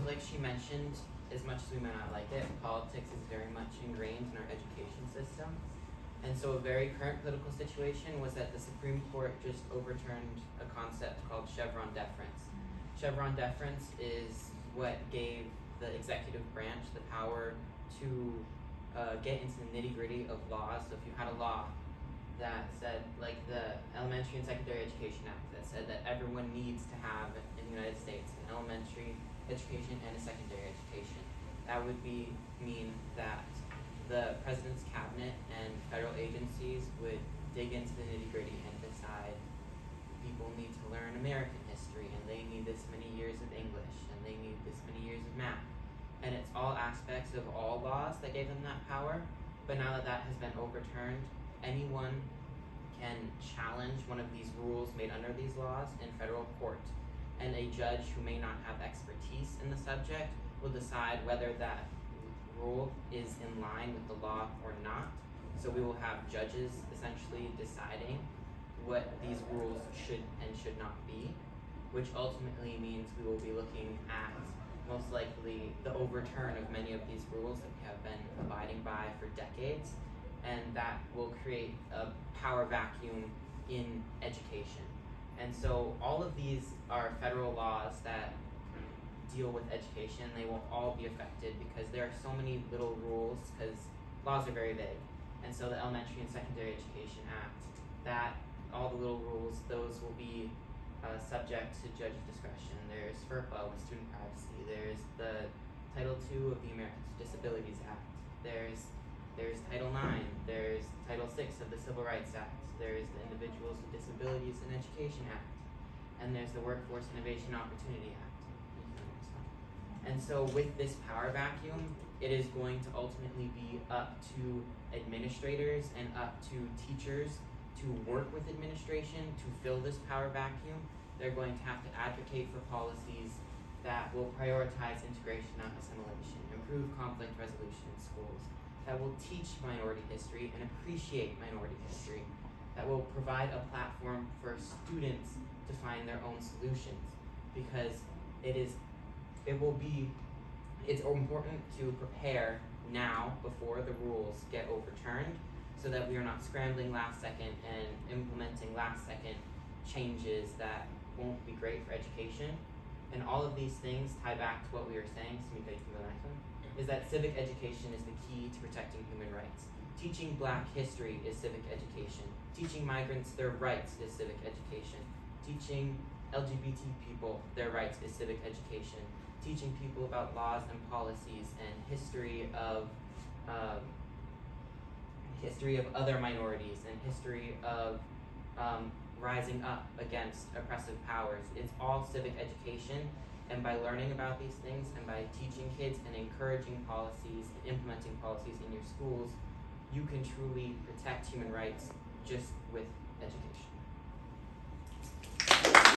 like she mentioned, as much as we may not like it, politics is very much ingrained in our education system. And so a very current political situation was that the Supreme Court just overturned a concept called Chevron deference. Chevron deference is what gave the executive branch the power to get into the nitty-gritty of laws. So if you had a law that said, like the Elementary and Secondary Education Act, that said that everyone needs to have in the United States an elementary education and a secondary education, that would mean that the president's cabinet and federal agencies would dig into the nitty-gritty and decide people need to learn American history, and they need this many years of English, and they need this many years of math. And it's all aspects of all laws that gave them that power. But now that that has been overturned, anyone can challenge one of these rules made under these laws in federal court. And a judge who may not have expertise in the subject will decide whether that rule is in line with the law or not. So we will have judges essentially deciding what these rules should and should not be, which ultimately means we will be looking at most likely the overturn of many of these rules that we have been abiding by for decades, and that will create a power vacuum in education. And so all of these are federal laws that deal with education. They will all be affected because there are so many little rules, because laws are very vague. And so the Elementary and Secondary Education Act, that all the little rules, those will be subject to judge discretion. There's FERPA with student privacy. There's the Title II of the Americans with Disabilities Act. There's Title IX. There's Title VI of the Civil Rights Act. There's the Individuals with Disabilities in Education Act. And there's the Workforce Innovation Opportunity Act. And so with this power vacuum, it is going to ultimately be up to administrators and up to teachers to work with administration to fill this power vacuum. They're going to have to advocate for policies that will prioritize integration, not assimilation, improve conflict resolution in schools, that will teach minority history and appreciate minority history, that will provide a platform for students to find their own solutions, because it's important to prepare now before the rules get overturned, so that we are not scrambling last second and implementing last second changes that won't be great for education. And all of these things tie back to what we were saying, Samika, you can go next one, is that civic education is the key to protecting human rights. Teaching Black history is civic education. Teaching migrants their rights is civic education. Teaching LGBT people their rights is civic education. Teaching people about laws and policies and history of other minorities and history of rising up against oppressive powers. It's all civic education, and by learning about these things and by teaching kids and encouraging policies and implementing policies in your schools, you can truly protect human rights just with education.